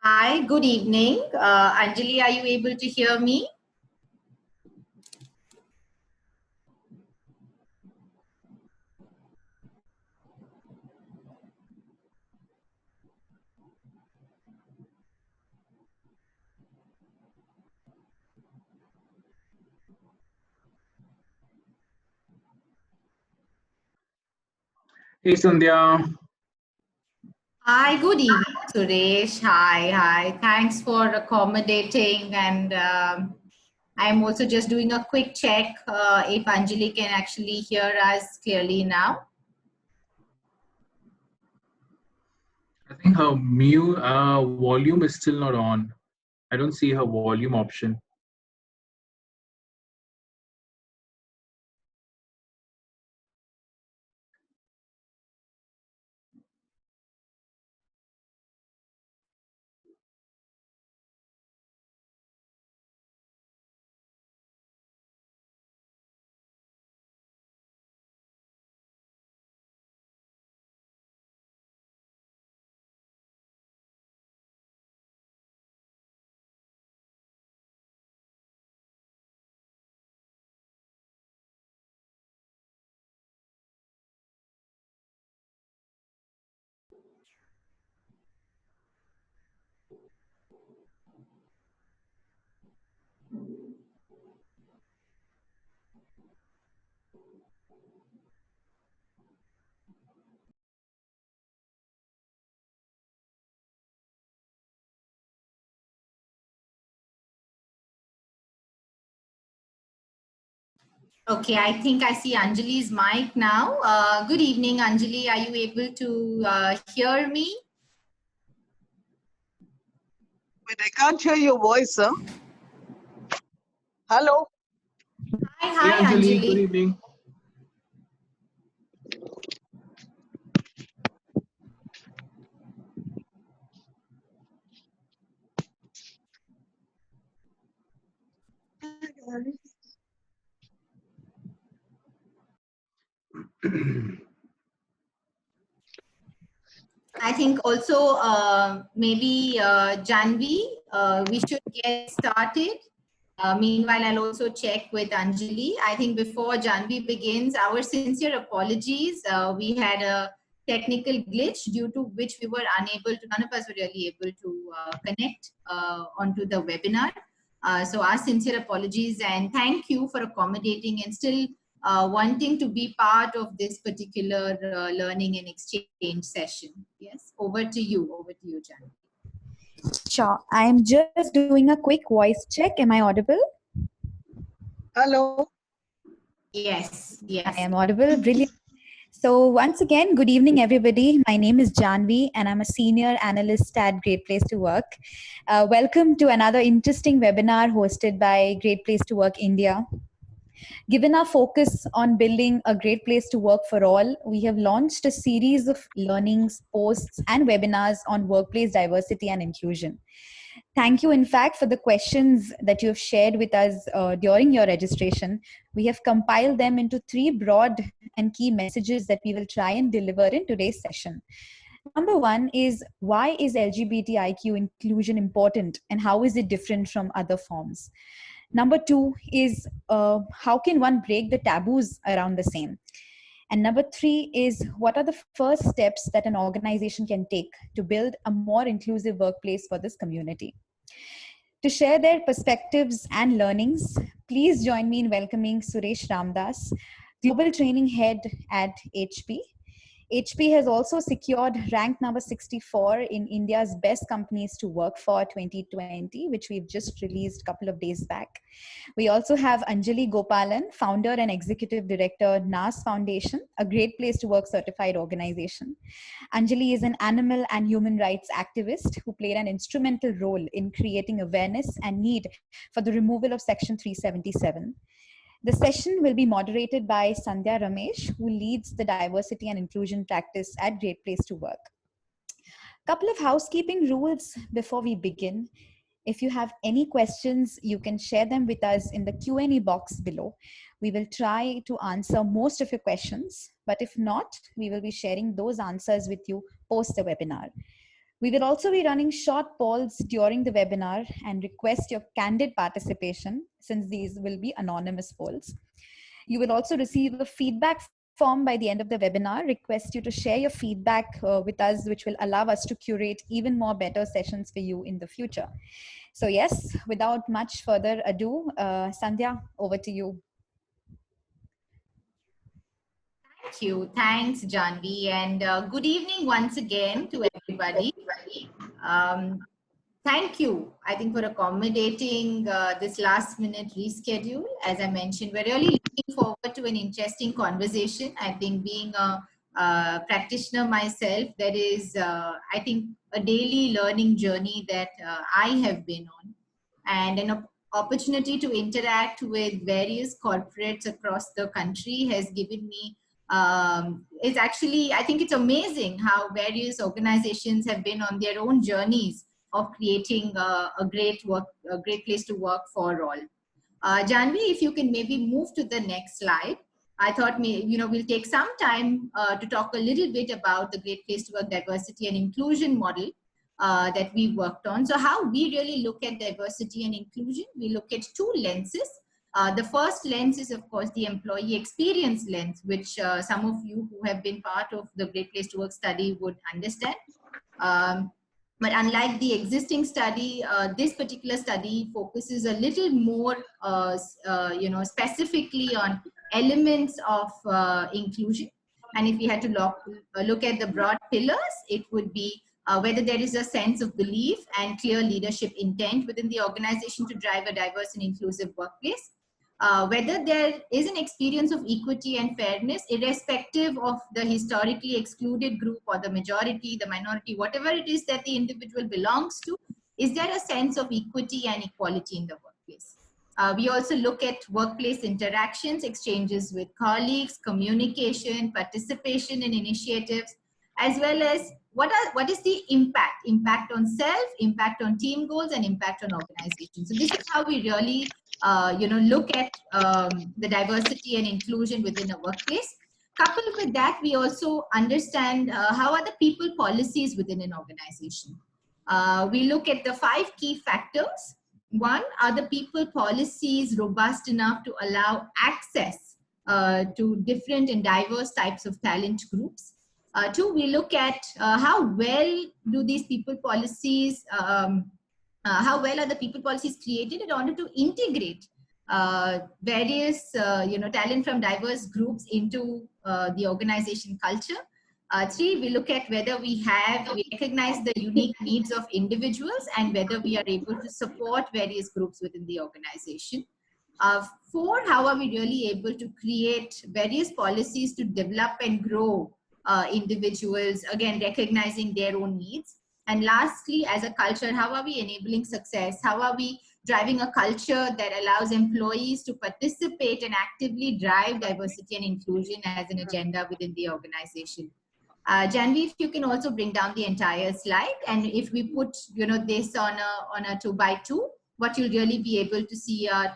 Hi, good evening. Anjali, are you able to hear me? Hey Sandhya. Hi, good evening, Suresh. Hi. Thanks for accommodating. And I'm also just doing a quick check if Anjali can actually hear us clearly now. I think her volume is still not on. I don't see her volume option. Okay, I think I see Anjali's mic now. Good evening, Anjali. Are you able to hear me? Wait, I can't hear your voice, sir. Hello. Hey Hi, Anjali, good Anjali. evening. I think also maybe Janvi, we should get started. Meanwhile, I'll also check with Anjali. I think before Janvi begins, our sincere apologies. We had a technical glitch due to which we were unable to, none of us were really able to connect onto the webinar. So our sincere apologies and thank you for accommodating and still wanting to be part of this particular learning and exchange session. Yes, over to you, Jan. Sure. I'm just doing a quick voice check. Am I audible? Hello. Yes. I am audible. Brilliant. So once again, good evening, everybody. My name is Janvi, and I'm a senior analyst at Great Place to Work. Welcome to another interesting webinar hosted by Great Place to Work India. Given our focus on building a great place to work for all, we have launched a series of learnings, posts, and webinars on workplace diversity and inclusion. Thank you, in fact, for the questions that you have shared with us during your registration. We have compiled them into 3 broad and key messages that we will try and deliver in today's session. Number 1 is, why is LGBTIQ inclusion important and how is it different from other forms? Number 2 is, how can one break the taboos around the same? And number 3 is, what are the first steps that an organization can take to build a more inclusive workplace for this community? To share their perspectives and learnings, please join me in welcoming Suresh Ramdas, Global Training Head at HP. HP has also secured rank number 64 in India's Best Companies to Work for 2020, which we've just released a couple of days back. We also have Anjali Gopalan, founder and executive director, NAS Foundation, a great place to work certified organization. Anjali is an animal and human rights activist who played an instrumental role in creating awareness and need for the removal of Section 377. The session will be moderated by Sandhya Ramesh, who leads the diversity and inclusion practice at Great Place to Work. Couple of housekeeping rules before we begin. If you have any questions, you can share them with us in the Q&A box below. We will try to answer most of your questions, but if not, we will be sharing those answers with you post the webinar. We will also be running short polls during the webinar and request your candid participation, since these will be anonymous polls. You will also receive a feedback form by the end of the webinar. Request you to share your feedback with us, which will allow us to curate even more better sessions for you in the future. So yes, without much further ado, Sandhya, over to you. Thank you. Thanks, Janvi. And good evening once again to everybody. Thank you, I think, for accommodating this last minute reschedule. As I mentioned, we're really looking forward to an interesting conversation. I think being a practitioner myself, there is, I think, a daily learning journey that I have been on, and an opportunity to interact with various corporates across the country has given me it's actually, I think it's amazing how various organizations have been on their own journeys of creating a great place to work for all. Janvi, if you can maybe move to the next slide. I thought we'll take some time to talk a little bit about the Great Place to Work diversity and inclusion model that we worked on. So how we really look at diversity and inclusion, we look at two lenses. The first lens is, of course, the employee experience lens, which some of you who have been part of the Great Place to Work study would understand. But unlike the existing study, this particular study focuses a little more, specifically on elements of inclusion. And if we had to look at the broad pillars, it would be whether there is a sense of belief and clear leadership intent within the organization to drive a diverse and inclusive workplace. Whether there is an experience of equity and fairness, irrespective of the historically excluded group or the majority, the minority, whatever it is that the individual belongs to, is there a sense of equity and equality in the workplace? We also look at workplace interactions, exchanges with colleagues, communication, participation in initiatives, as well as what is the impact on self, impact on team goals, and impact on organization. So this is how we really look at the diversity and inclusion within a workplace. Coupled with that, we also understand how are the people policies within an organization. We look at the 5 key factors. One, are the people policies robust enough to allow access to different and diverse types of talent groups? 2, we look at how well do these people policies, how well are the people policies created in order to integrate various talent from diverse groups into the organization culture. 3, we look at whether we recognize the unique needs of individuals and whether we are able to support various groups within the organization. 4, how are we really able to create various policies to develop and grow individuals, again, recognizing their own needs. And lastly, as a culture, how are we enabling success? How are we driving a culture that allows employees to participate and actively drive diversity and inclusion as an agenda within the organization? Janvi, if you can also bring down the entire slide, and if we put this on a 2x2, what you'll really be able to see are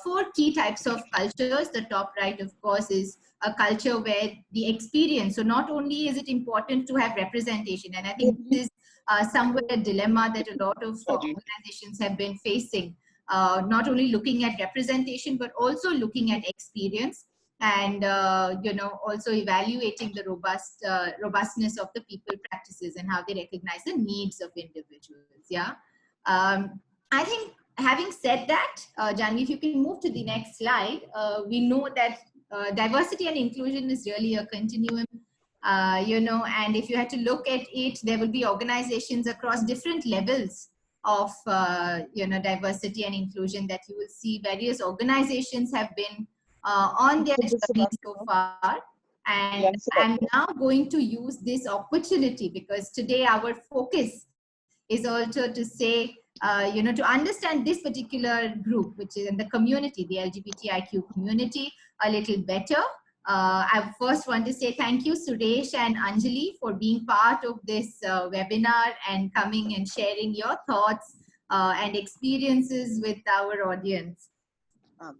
4 key types of cultures. The top right, of course, is a culture where the experience, so not only is it important to have representation, and I think this is somewhere a dilemma that a lot of organizations have been facing, not only looking at representation, but also looking at experience, and also evaluating the robustness of the people practices and how they recognize the needs of individuals. Yeah. I think having said that, Janvi, if you can move to the next slide, we know that diversity and inclusion is really a continuum, and if you had to look at it, there will be organizations across different levels of, diversity and inclusion that you will see. Various organizations have been on their journey so far. And I'm now going to use this opportunity because today our focus is also to say, to understand this particular group, which is in the community, the LGBTIQ community, a little better. I first want to say thank you, Suresh and Anjali, for being part of this webinar and coming and sharing your thoughts and experiences with our audience.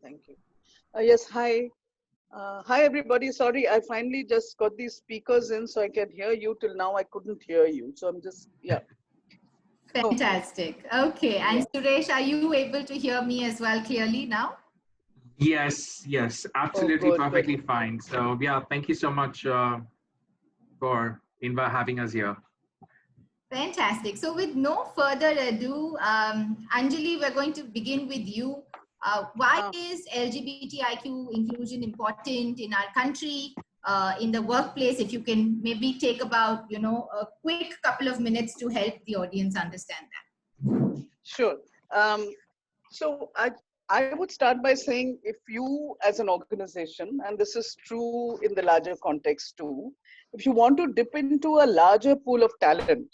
Thank you. Yes, hi. Hi, everybody. Sorry, I finally just got these speakers in so I can hear you. Till now, I couldn't hear you. So I'm just, yeah. Fantastic. Okay. And Suresh, are you able to hear me as well clearly now? Yes, yes, Oh, absolutely, good, perfectly good. fine. So yeah, thank you so much for having us here. Fantastic. So with no further ado, Anjali, we're going to begin with you. Why is LGBTIQ inclusion important in our country, in the workplace? If you can maybe take about, a quick couple of minutes to help the audience understand that. Sure. Um, so I would start by saying if you as an organization, and this is true in the larger context too, if you want to dip into a larger pool of talent,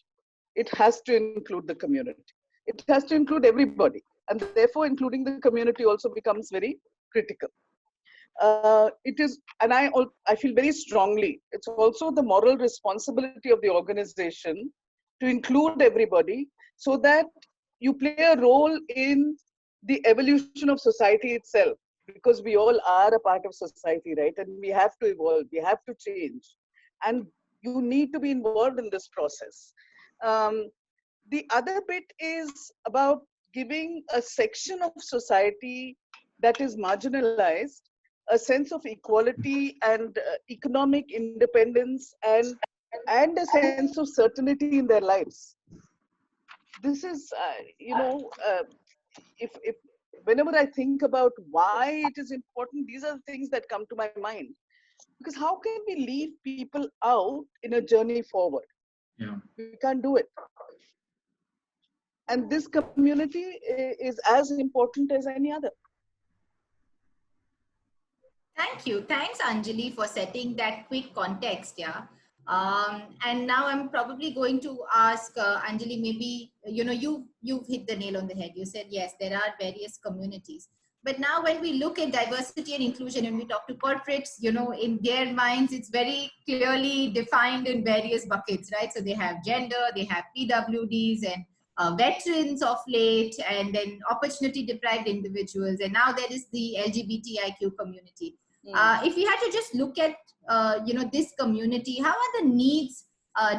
it has to include the community. It has to include everybody. And therefore, including the community also becomes very critical. It is, and I feel very strongly, it's also the moral responsibility of the organization to include everybody so that you play a role in the evolution of society itself, because we all are a part of society, right? And we have to evolve, we have to change, and you need to be involved in this process. Um, the other bit is about giving a section of society that is marginalized a sense of equality and economic independence and a sense of certainty in their lives. This is if whenever I think about why it is important, these are the things that come to my mind, because how can we leave people out in a journey forward? Yeah. We can't do it. And this community is as important as any other. Thank you. Thanks, Anjali, for setting that quick context. Yeah. And now I'm probably going to ask Anjali, maybe, you've hit the nail on the head. You said, yes, there are various communities. But now when we look at diversity and inclusion and we talk to corporates, in their minds, it's very clearly defined in various buckets, right? So they have gender, they have PWDs and veterans of late, and then opportunity deprived individuals. And now there is the LGBTIQ community. If you had to just look at this community, how are the needs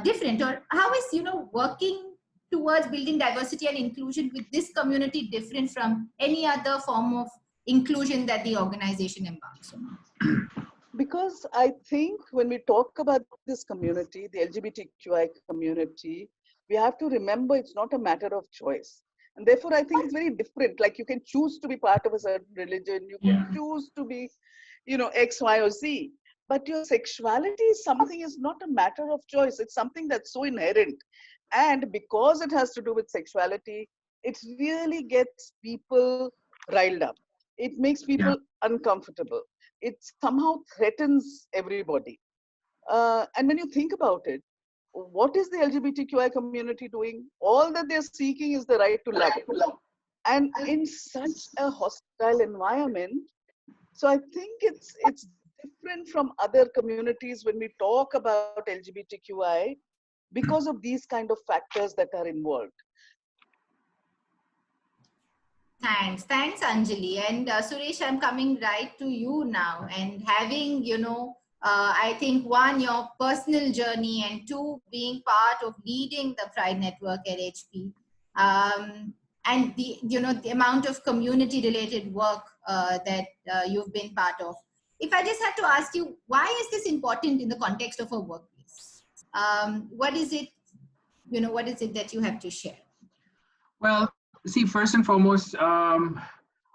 different, or how is working towards building diversity and inclusion with this community different from any other form of inclusion that the organization embarks on? Because I think when we talk about this community, the LGBTQI community, we have to remember it's not a matter of choice. And therefore, I think it's very different. Like you can choose to be part of a certain religion, you can choose to be, X, Y, or Z. But your sexuality is something is not a matter of choice. It's something that's so inherent. And because it has to do with sexuality, it really gets people riled up. It makes people uncomfortable. It somehow threatens everybody. And when you think about it, what is the LGBTQI community doing? All that they're seeking is the right to love. And in such a hostile environment, so I think it's different from other communities when we talk about LGBTQI because of these kind of factors that are involved. Thanks, Anjali. And Suresh, I'm coming right to you now. And having, I think one, your personal journey, and two, being part of leading the Pride Network at HP, and the amount of community-related work that you've been part of. If I just had to ask you, why is this important in the context of a workplace? What is it, what is it that you have to share? Well, see, first and foremost, I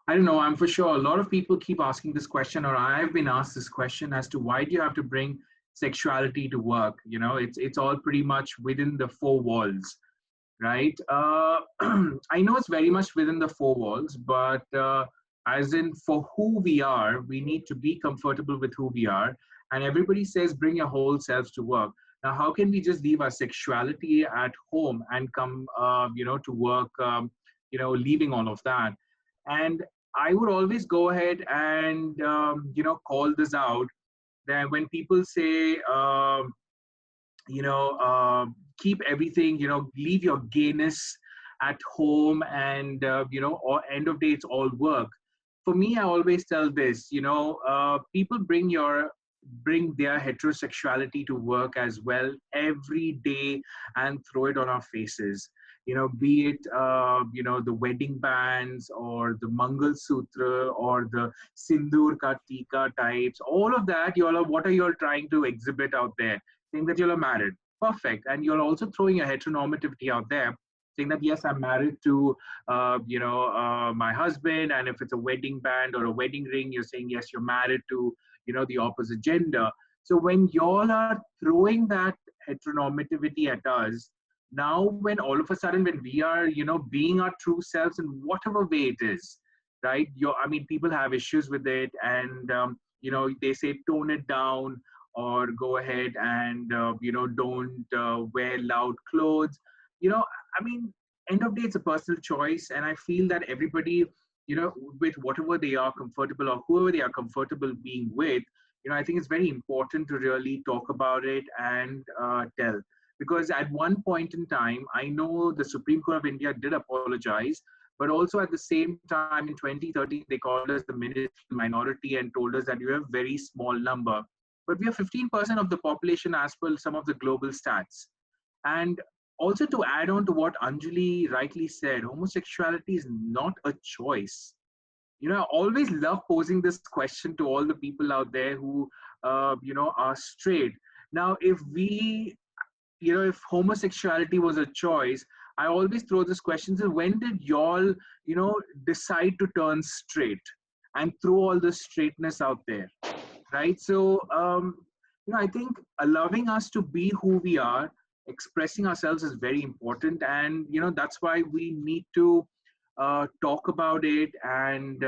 don't know, I'm for sure a lot of people keep asking this question, or I've been asked this question as to why do you have to bring sexuality to work? It's all pretty much within the four walls, right? I know it's very much within the four walls, but as in for who we are, we need to be comfortable with who we are. And everybody says, bring your whole selves to work. Now, how can we just leave our sexuality at home and come, to work, leaving all of that? And I would always go ahead and, call this out, that when people say, keep everything, leave your gayness at home, and, or end of day, it's all work. For me, I always tell this, people bring their heterosexuality to work as well every day and throw it on our faces. be it, the wedding bands or the Mangal Sutra or the Sindoor Ka Tika types, all of that, what are you all trying to exhibit out there? Saying that you're married. Perfect. And you're also throwing a heteronormativity out there, saying that, yes, I'm married to, my husband. And if it's a wedding band or a wedding ring, you're saying, yes, you're married to, the opposite gender. So when y'all are throwing that heteronormativity at us, now when all of a sudden when we are being our true selves in whatever way it is, right? People have issues with it, and they say tone it down, or go ahead and don't wear loud clothes. End of day, it's a personal choice, and I feel that everybody, with whatever they are comfortable, or whoever they are comfortable being with, I think it's very important to really talk about it and tell. Because at one point in time, I know the Supreme Court of India did apologize, but also at the same time in 2013, they called us the minuscule minority and told us that you have a very small number. But we are 15% of the population as per some of the global stats. And also, to add on to what Anjali rightly said, homosexuality is not a choice. I always love posing this question to all the people out there who, are straight. Now, if homosexuality was a choice, I always throw this question: so when did y'all, decide to turn straight and throw all the straightness out there, right? So, I think allowing us to be who we are, expressing ourselves is very important, and that's why we need to talk about it, and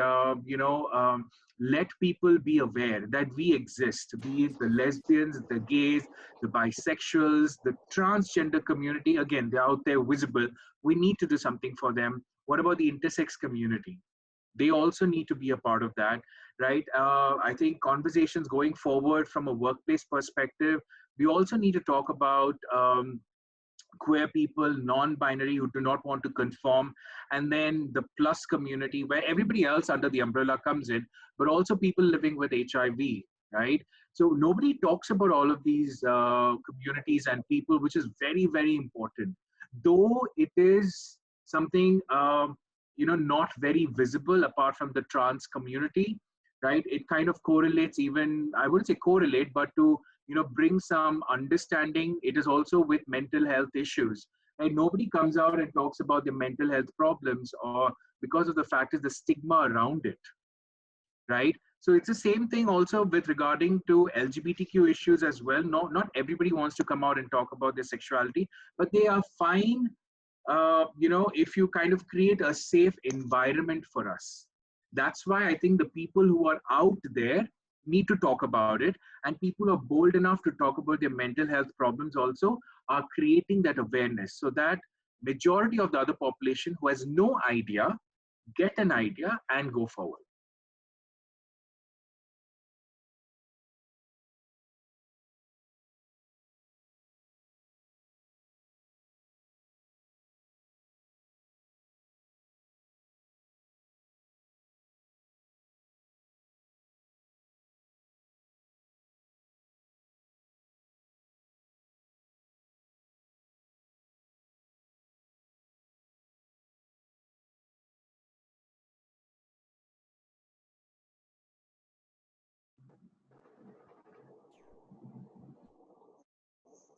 let people be aware that we exist, be it the lesbians, the gays, the bisexuals, the transgender community. Again, they're out there visible. We need to do something for them. What about the intersex community? They also need to be a part of that, right? I think conversations going forward from a workplace perspective, we also need to talk about queer people, non-binary who do not want to conform, and then the plus community where everybody else under the umbrella comes in, but also people living with HIV, right? So nobody talks about all of these communities and people, which is very, very important. Though it is something, not very visible apart from the trans community, right? It kind of correlates, even, I wouldn't say correlate, but to bring some understanding. It is also with mental health issues, and nobody comes out and talks about the mental health problems, or because of the fact is the stigma around it, right? So it's the same thing also with regarding to LGBTQ issues as well. Not everybody wants to come out and talk about their sexuality, but they are fine, if you kind of create a safe environment for us. That's why I think the people who are out there need to talk about it, and people who are bold enough to talk about their mental health problems also are creating that awareness, so that majority of the other population who has no idea get an idea and go forward.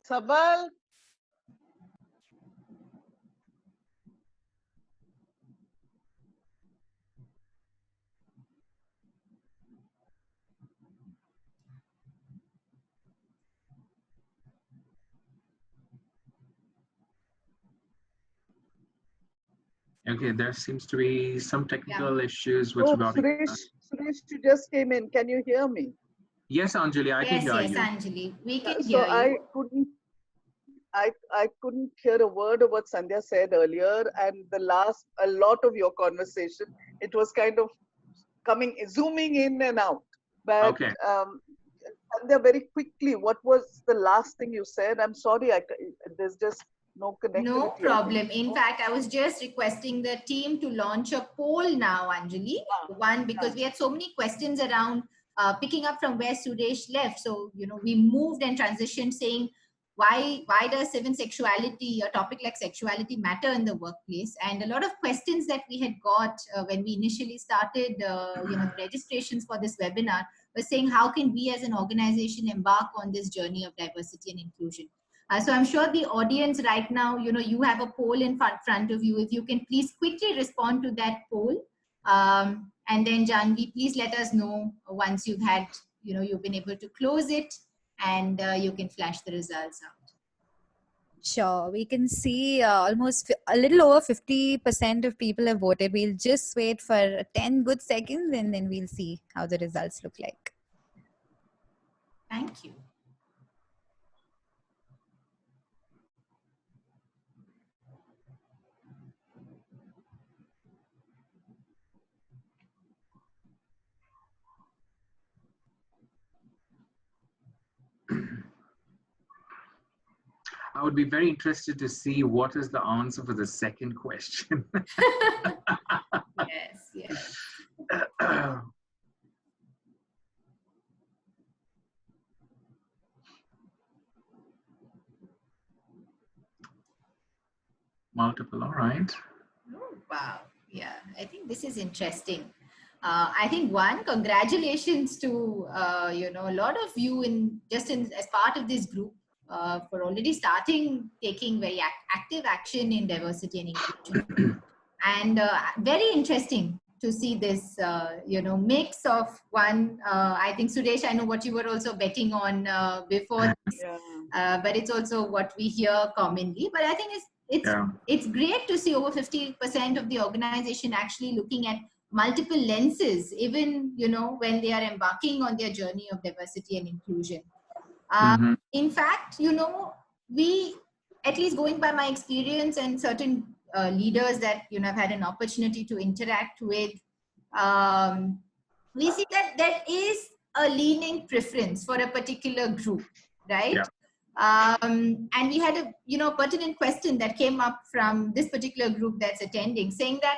Sabal, Okay, there seems to be some technical issues with oh, regarding. Suresh, you just came in. Can you hear me? Yes, Anjali, I can Yes, hear yes, you. Anjali, we can So hear you. I couldn't hear a word of what Sandhya said earlier, and a lot of your conversation, it was kind of zooming in and out. But Okay. Sandhya, very quickly, what was the last thing you said? I'm sorry, there's just no connectivity. No problem. In fact, I was just requesting the team to launch a poll now, Anjali. One, because we had so many questions around picking up from where Suresh left. So, we moved and transitioned, saying, why does even sexuality, a topic like sexuality, matter in the workplace? And a lot of questions that we had got when we initially started, the registrations for this webinar was saying, how can we as an organization embark on this journey of diversity and inclusion? So I'm sure the audience right now, you have a poll in front of you. If you can please quickly respond to that poll. And then Janvi, please let us know once you've had, you've been able to close it, and you can flash the results out. Sure, we can see almost a little over 50% of people have voted. We'll just wait for 10 good seconds and then we'll see how the results look like. Thank you. I would be very interested to see what is the answer for the second question. Yes. Multiple, all right. Oh, wow. Yeah, I think this is interesting. I think congratulations to a lot of you as part of this group for already taking very active action in diversity and inclusion. And very interesting to see this mix of I think Suresh, I know what you were also betting on before this, but it's also what we hear commonly. But I think it's great to see over 50% of the organization actually looking at multiple lenses, even when they are embarking on their journey of diversity and inclusion. In fact, we, at least going by my experience and certain leaders that I've had an opportunity to interact with, we see that there is a leaning preference for a particular group, right? And we had a pertinent question that came up from this particular group that's attending, saying that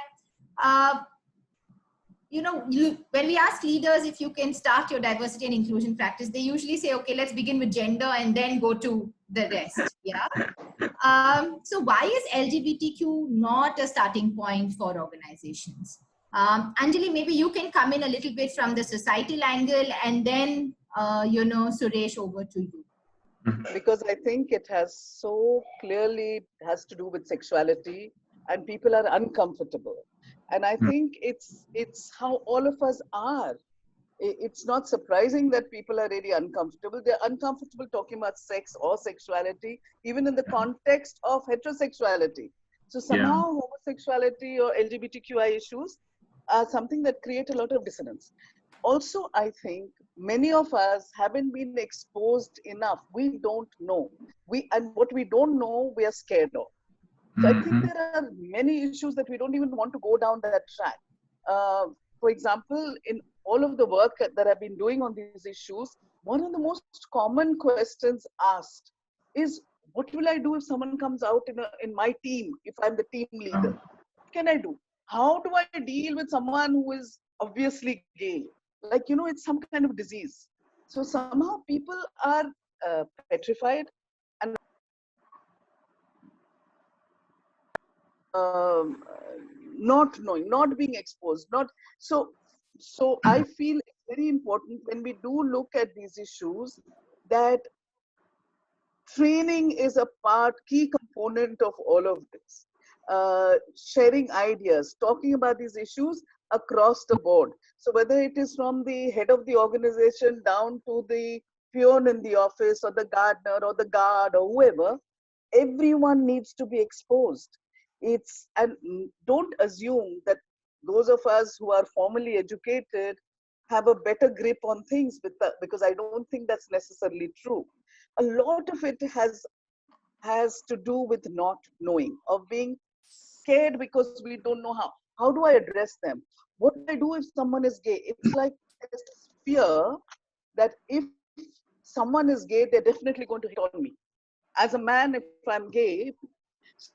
when we ask leaders if you can start your diversity and inclusion practice, they usually say, okay, let's begin with gender and then go to the rest. Yeah. So why is LGBTQ not a starting point for organizations? Anjali, maybe you can come in a little bit from the societal angle, and then Suresh, over to you. Because I think it has to do with sexuality, and people are uncomfortable. And I think it's how all of us are. It's not surprising that people are really uncomfortable. They're uncomfortable talking about sex or sexuality, even in the context of heterosexuality. So somehow homosexuality or LGBTQI issues are something that create a lot of dissonance. Also, I think many of us haven't been exposed enough. We don't know. And what we don't know, we are scared of. So I think there are many issues that we don't even want to go down that track. For example, in all of the work that I've been doing on these issues, one of the most common questions asked is, what will I do if someone comes out in my team, if I'm the team leader? What can I do? How do I deal with someone who is obviously gay? Like, it's some kind of disease. So somehow people are petrified and not knowing, not being exposed, so I feel it's very important when we do look at these issues that training is a key component of all of this. Sharing ideas, talking about these issues across the board. So whether it is from the head of the organization down to the peon in the office or the gardener or the guard or whoever, everyone needs to be exposed. And don't assume that those of us who are formally educated have a better grip on things because I don't think that's necessarily true. A lot of it has to do with not knowing, of being scared because we don't know how. How do I address them? What do I do if someone is gay? It's like there's this fear that if someone is gay, they're definitely going to hit on me. As a man, if I'm gay,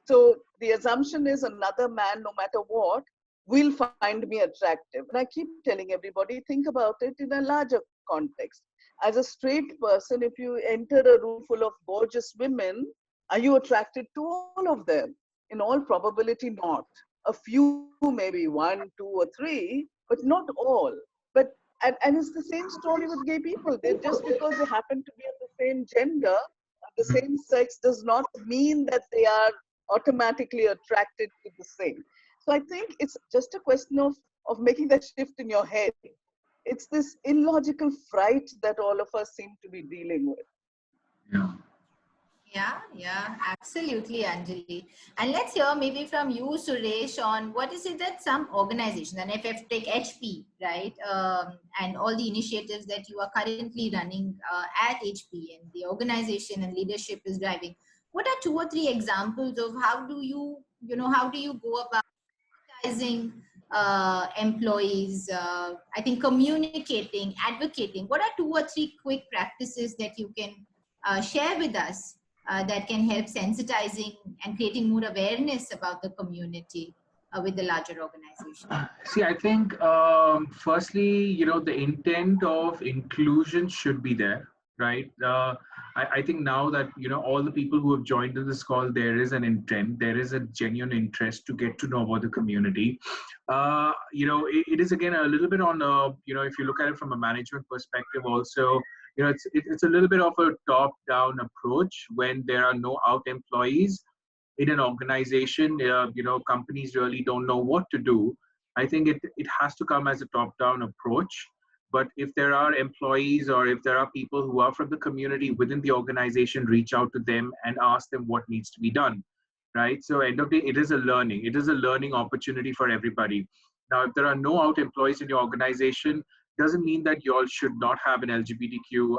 so the assumption is another man, no matter what, will find me attractive. And I keep telling everybody, think about it in a larger context. As a straight person, if you enter a room full of gorgeous women, are you attracted to all of them? In all probability, not. A few, maybe one, two, or three, but not all. But and it's the same story with gay people. They just because they happen to be of the same gender, the same sex, does not mean that they are automatically attracted to the same. So I think it's just a question of making that shift in your head. It's this illogical fright that all of us seem to be dealing with. Yeah. Yeah, absolutely, Anjali. And let's hear maybe from you, Suresh, on what is it that some organizations, and if you take HP, right, and all the initiatives that you are currently running at HP and the organization and leadership is driving, what are 2 or 3 examples of how do you go about advertising employees, I think communicating, advocating? What are 2 or 3 quick practices that you can share with us that can help sensitizing and creating more awareness about the community with the larger organization? See, I think firstly, the intent of inclusion should be there, right? I think now that, all the people who have joined in this call, there is an intent, there is a genuine interest to get to know about the community. It is again a little bit on, if you look at it from a management perspective also, it's a little bit of a top-down approach when there are no out employees in an organization. Companies really don't know what to do. I think it has to come as a top-down approach. But if there are employees or if there are people who are from the community within the organization, reach out to them and ask them what needs to be done, right? So end of the day, it is a learning opportunity for everybody. Now, if there are no out employees in your organization, doesn't mean that you all should not have an LGBTQ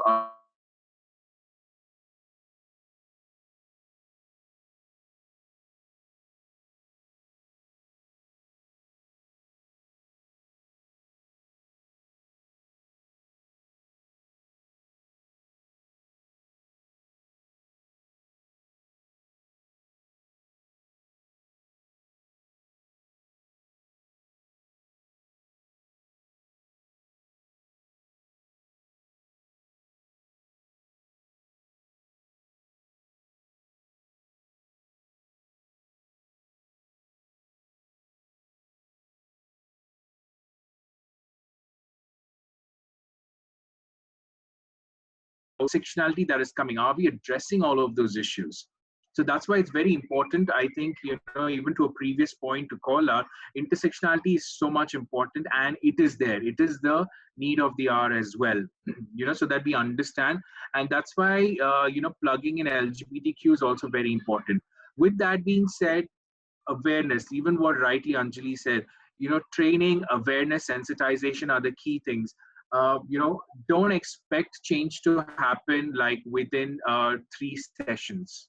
intersectionality that is coming. Are we addressing all of those issues? So that's why it's very important. I think, even to a previous point to call out, intersectionality is so much important, and it is there. It is the need of the hour as well, so that we understand. And that's why, plugging in LGBTQ is also very important. With that being said, awareness, even what rightly Anjali said, training, awareness, sensitization are the key things. Don't expect change to happen like within 3 sessions.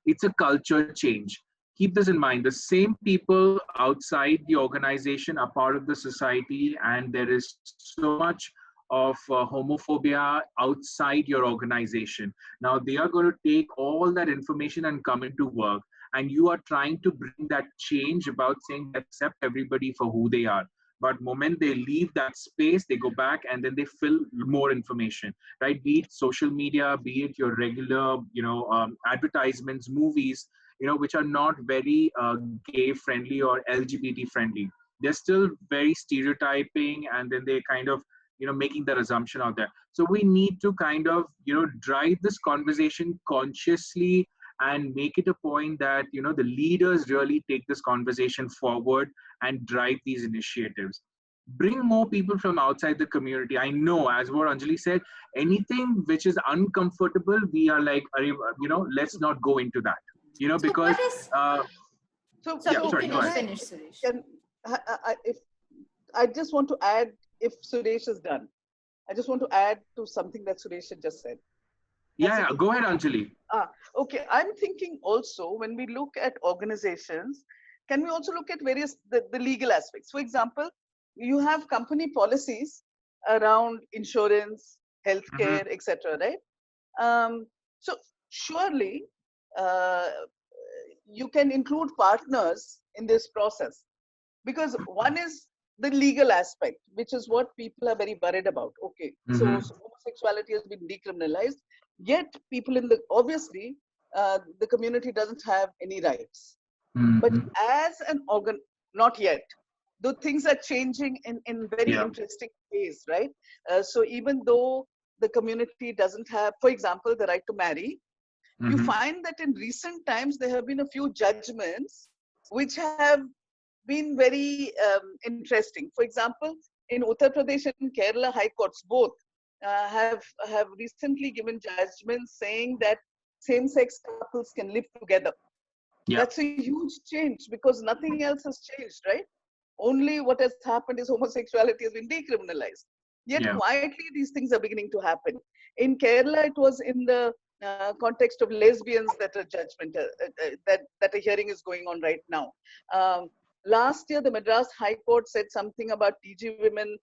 It's a culture change. Keep this in mind. The same people outside the organization are part of the society, and there is so much of homophobia outside your organization. Now, they are going to take all that information and come into work. And you are trying to bring that change about saying accept everybody for who they are. But moment they leave that space, they go back and then they fill more information, right? Be it social media, be it your regular, advertisements, movies, which are not very gay friendly or LGBT friendly. They're still very stereotyping, and then they kind of, making that assumption out there. So we need to kind of, drive this conversation consciously and make it a point that, the leaders really take this conversation forward and drive these initiatives. Bring more people from outside the community. I know, as what Anjali said, anything which is uncomfortable, we are like, let's not go into that. Because Finish, Suresh. If I just want to add, if Suresh is done, I just want to add to something that Suresh had just said. Yeah, go ahead, Anjali. Okay, I'm thinking also when we look at organizations, can we also look at various the legal aspects? For example, you have company policies around insurance, healthcare, etc. Right? So surely you can include partners in this process, because one is the legal aspect, which is what people are very worried about. Okay, so homosexuality has been decriminalized, yet people in the, obviously, the community doesn't have any rights. But as an organ, not yet. Though things are changing in very interesting ways, right? So even though the community doesn't have, for example, the right to marry, you find that in recent times there have been a few judgments which have been very interesting. For example, in Uttar Pradesh and Kerala high courts both have recently given judgments saying that same-sex couples can live together. That's a huge change because nothing else has changed, right? Only what has happened is homosexuality has been decriminalized. Yet quietly these things are beginning to happen. In Kerala, it was in the context of lesbians that a judgment, that a hearing is going on right now. Last year, the Madras High Court said something about TG women.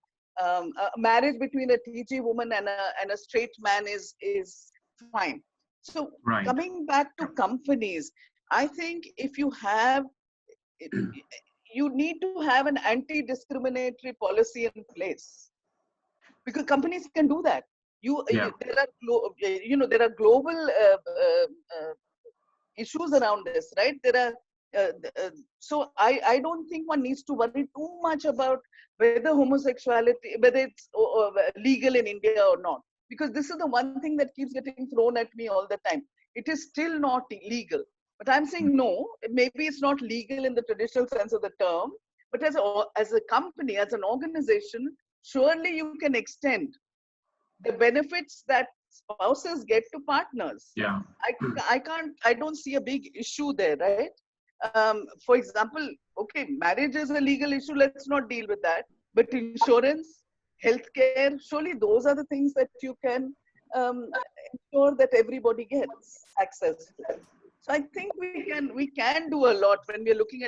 Marriage between a TG woman and a straight man is fine. So coming back to companies, I think if you have, you need to have an anti-discriminatory policy in place, because companies can do that. There are global issues around this, right? So I don't think one needs to worry too much about whether homosexuality, whether it's legal in India or not, because this is the one thing that keeps getting thrown at me all the time. It is still not legal. But I'm saying no, maybe it's not legal in the traditional sense of the term, but as a company, as an organization, surely you can extend the benefits that spouses get to partners. I don't see a big issue there, right? For example, okay, marriage is a legal issue, let's not deal with that. But insurance, healthcare, surely those are the things that you can ensure that everybody gets access to. So I think we can do a lot when we're looking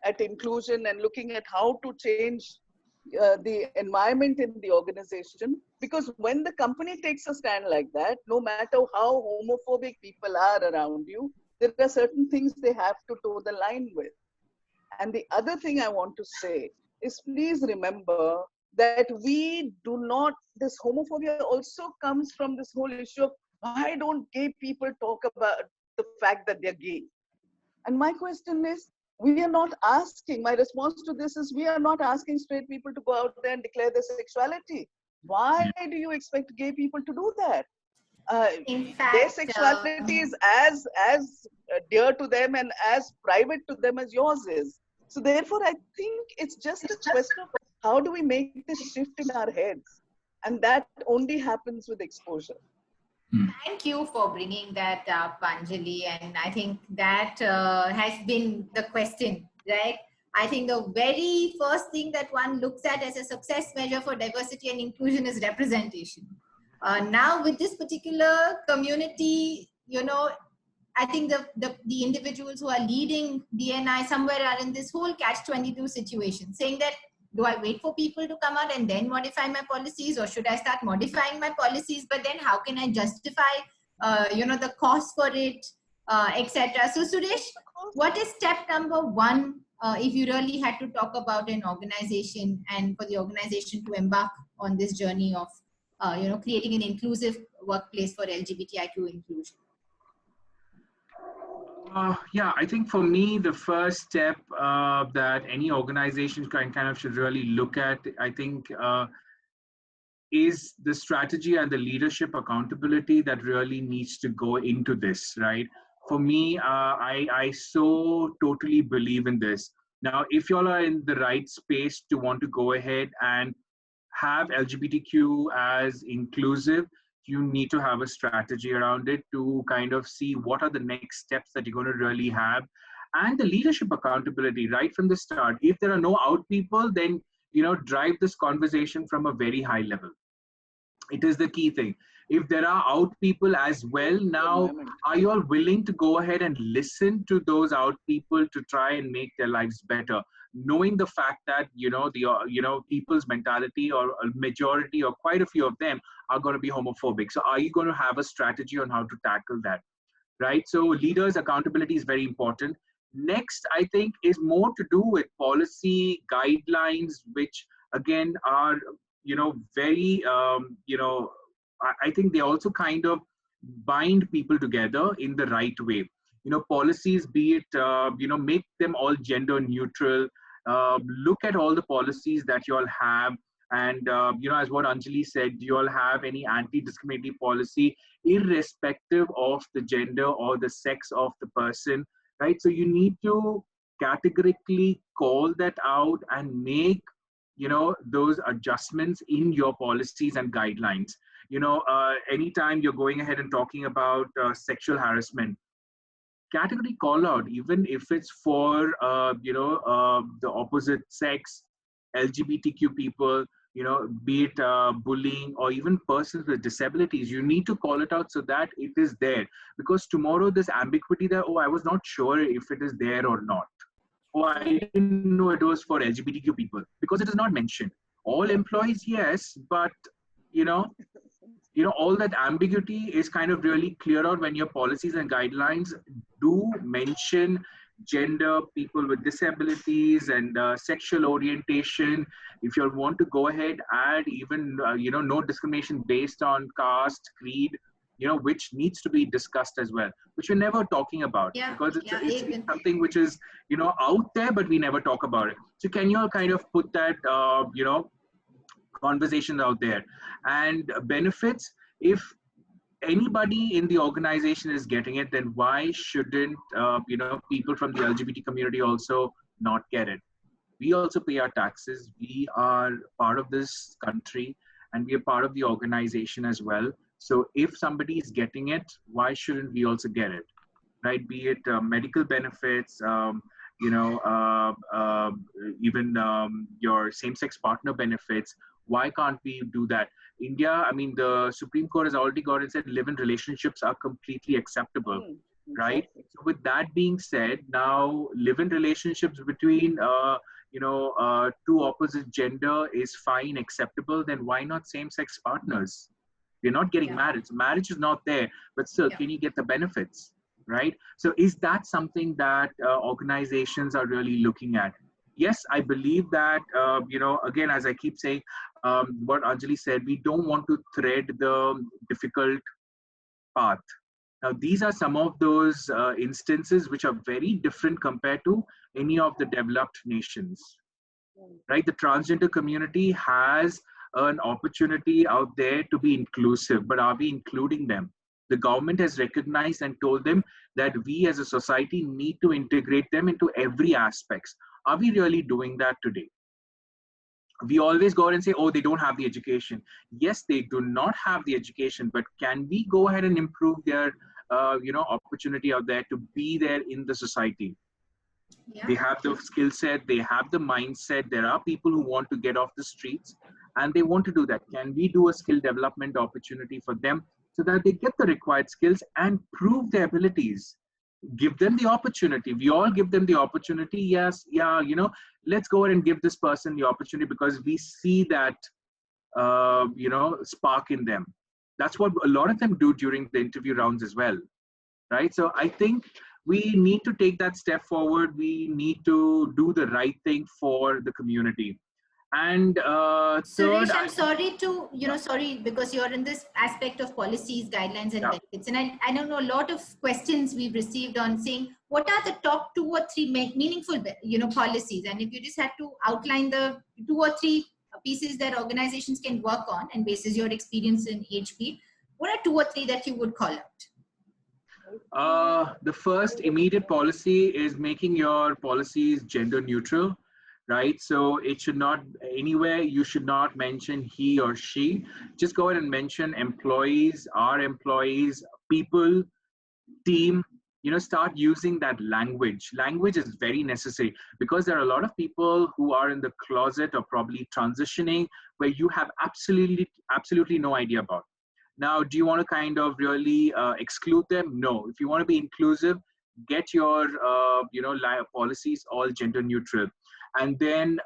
at inclusion and looking at how to change the environment in the organization. Because when the company takes a stand like that, no matter how homophobic people are around you, there are certain things they have to toe the line with. And the other thing I want to say is, please remember that we do not, this homophobia also comes from this whole issue of why don't gay people talk about the fact that they're gay? And my question is, we are not asking, my response to this is, we are not asking straight people to go out there and declare their sexuality. Why do you expect gay people to do that? In fact, their sexuality is as dear to them and as private to them as yours is. So therefore, I think it's just a question of how do we make this shift in our heads? And that only happens with exposure. Thank you for bringing that up, Anjali. And I think that has been the question, right? I think the very first thing that one looks at as a success measure for diversity and inclusion is representation. Now with this particular community, you know, I think the individuals who are leading DNI somewhere are in this whole catch-22 situation, saying that, do I wait for people to come out and then modify my policies, or should I start modifying my policies? But then how can I justify, the cost for it, etc. So Suresh, what is step number one if you really had to talk about an organization and for the organization to embark on this journey of, creating an inclusive workplace for LGBTIQ inclusion? I think for me, the first step that any organization kind of should really look at, I think, is the strategy and the leadership accountability that really needs to go into this, right? For me, I so totally believe in this. Now, if you all are in the right space to want to go ahead and have LGBTQ as inclusive, you need to have a strategy around it to kind of see what are the next steps that you're going to really have, and the leadership accountability right from the start. If there are no out people, then drive this conversation from a very high level. It is the key thing. If there are out people as well, now are you all willing to go ahead and listen to those out people to try and make their lives better, knowing the fact that people's mentality, or a majority or quite a few of them, are going to be homophobic? So are you going to have a strategy on how to tackle that, right? So leaders' accountability is very important. Next, I think, is more to do with policy guidelines, which again are very I think they also kind of bind people together in the right way. Policies, be it, make them all gender neutral. Look at all the policies that you all have. And, as what Anjali said, do you all have any anti-discriminatory policy, irrespective of the gender or the sex of the person, right? So you need to categorically call that out and make, those adjustments in your policies and guidelines. Anytime you're going ahead and talking about sexual harassment, category call out, even if it's for the opposite sex, LGBTQ people, be it bullying or even persons with disabilities. You need to call it out so that it is there, because tomorrow this ambiguity that, oh, I was not sure if it is there or not, oh, I didn't know it was for LGBTQ people, because it is not mentioned. All employees, yes, but all that ambiguity is kind of really clear out when your policies and guidelines do mention gender, people with disabilities, and sexual orientation. If you want to go ahead, add even, no discrimination based on caste, creed, which needs to be discussed as well, which we're never talking about, because it's something which is, out there, but we never talk about it. So can you kind of put that, conversations out there? And benefits, if anybody in the organization is getting it, then why shouldn't people from the LGBT community also not get it? We also pay our taxes. We are part of this country, and we are part of the organization as well. So if somebody is getting it, why shouldn't we also get it, right? Be it medical benefits, even your same-sex partner benefits. Why can't we do that? India, I mean, the Supreme Court has already got and said live-in relationships are completely acceptable, right? So with that being said, now live-in relationships between, two opposite gender is fine, acceptable. Then why not same-sex partners? We're not getting married. So marriage is not there, but still, can you get the benefits, right? So is that something that organizations are really looking at? Yes, I believe that, again, as I keep saying, what Anjali said, we don't want to thread the difficult path. Now, these are some of those instances which are very different compared to any of the developed nations, right? The transgender community has an opportunity out there to be inclusive, but are we including them? The government has recognized and told them that we as a society need to integrate them into every aspect. Are we really doing that today? We always go and say, oh, they don't have the education. Yes, they do not have the education, but can we go ahead and improve their opportunity out there to be there in the society? They have the skill set, they have the mindset. There are people who want to get off the streets and they want to do that. Can we do a skill development opportunity for them so that they get the required skills and prove their abilities? Give them the opportunity. We all give them the opportunity. Yes, let's go ahead and give this person the opportunity because we see that, spark in them. That's what a lot of them do during the interview rounds as well, right? So I think we need to take that step forward. We need to do the right thing for the community. And Suresh, I'm sorry to, sorry, because you're in this aspect of policies, guidelines, and benefits. And I don't know, a lot of questions we've received on saying, what are the top 2 or 3 meaningful, policies? And if you just have to outline the 2 or 3 pieces that organizations can work on and basis your experience in HP, what are 2 or 3 that you would call out? The first immediate policy is making your policies gender neutral. Right? So it should not, anywhere you should not mention he or she. Just go ahead and mention employees, our employees, people, team, start using that language. Language is very necessary because there are a lot of people who are in the closet or probably transitioning where you have absolutely no idea about. Now, do you want to kind of really exclude them? No. If you want to be inclusive, get your, policies all gender neutral. And then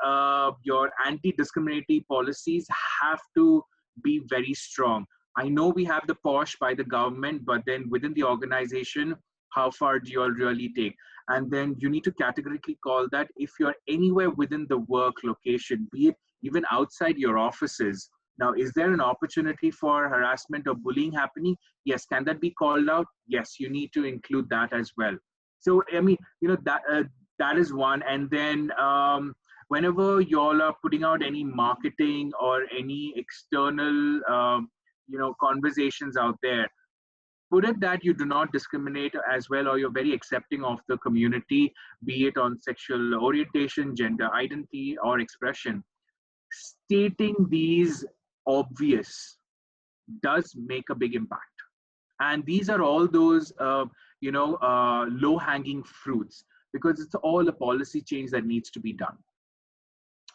your anti-discriminatory policies have to be very strong. I know we have the POSH by the government, but then within the organization, how far do you all really take? And then you need to categorically call that if you're anywhere within the work location, be it even outside your offices, Now, is there an opportunity for harassment or bullying happening? Yes. Can that be called out? Yes, you need to include that as well. So, I mean, that is one. And then whenever y'all are putting out any marketing or any external, conversations out there, put it that you do not discriminate as well, or you're very accepting of the community, be it on sexual orientation, gender identity, or expression. Stating these obvious does make a big impact. And these are all those, low-hanging fruits, because it's all a policy change that needs to be done.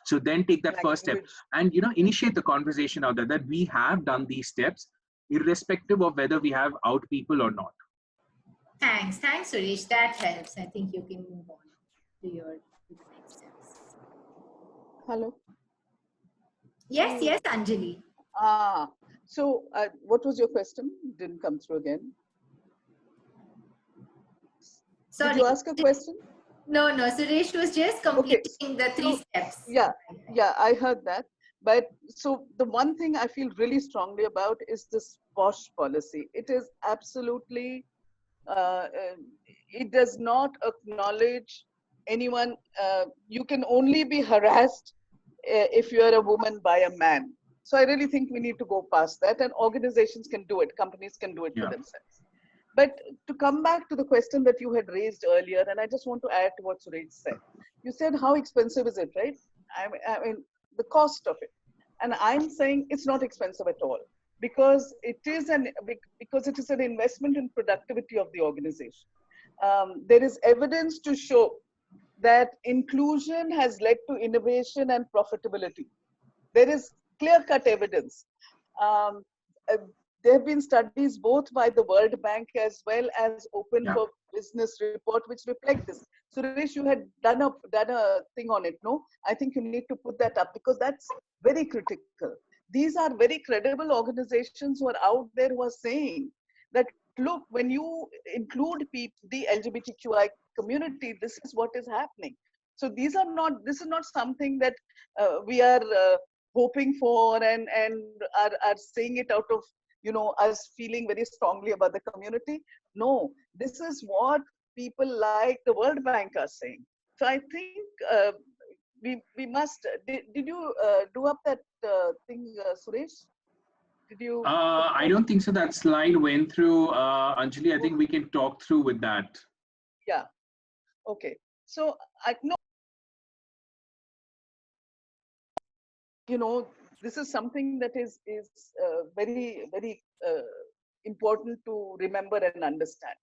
So then take that first step and, initiate the conversation out there that we have done these steps, irrespective of whether we have out people or not. Thanks, Suresh. That helps. I think you can move on to the next steps. Hello. Yes, Anjali. So what was your question? Didn't come through again. Sorry. Did you ask a question? No. Suresh was just completing the 3 steps. Yeah, I heard that. But so the one thing I feel really strongly about is this POSH policy. It is absolutely, it does not acknowledge anyone. You can only be harassed if you are a woman by a man. So I really think we need to go past that, and organizations can do it. Companies can do it for themselves. But to come back to the question that you had raised earlier, and I just want to add to what Suresh said. You said, how expensive is it, right? I mean, the cost of it. And I'm saying it's not expensive at all, because it is an investment in productivity of the organization. There is evidence to show that inclusion has led to innovation and profitability. There is clear-cut evidence. There have been studies both by the World Bank as well as Open for Business report which reflect this. Suresh, you had done a thing on it, no? I think you need to put that up, because that's very critical. These are very credible organizations who are out there who are saying that, look, when you include the LGBTQI community, this is what is happening. So this is not something that we are hoping for and are saying it out of us feeling very strongly about the community. No, this is what people like the World Bank are saying. So I think we must. Did you do up that thing, Suresh? Did you? I don't think so. That slide went through, Anjali. I think we can talk through with that. Yeah. Okay. So I know. This is something that is very, very important to remember and understand.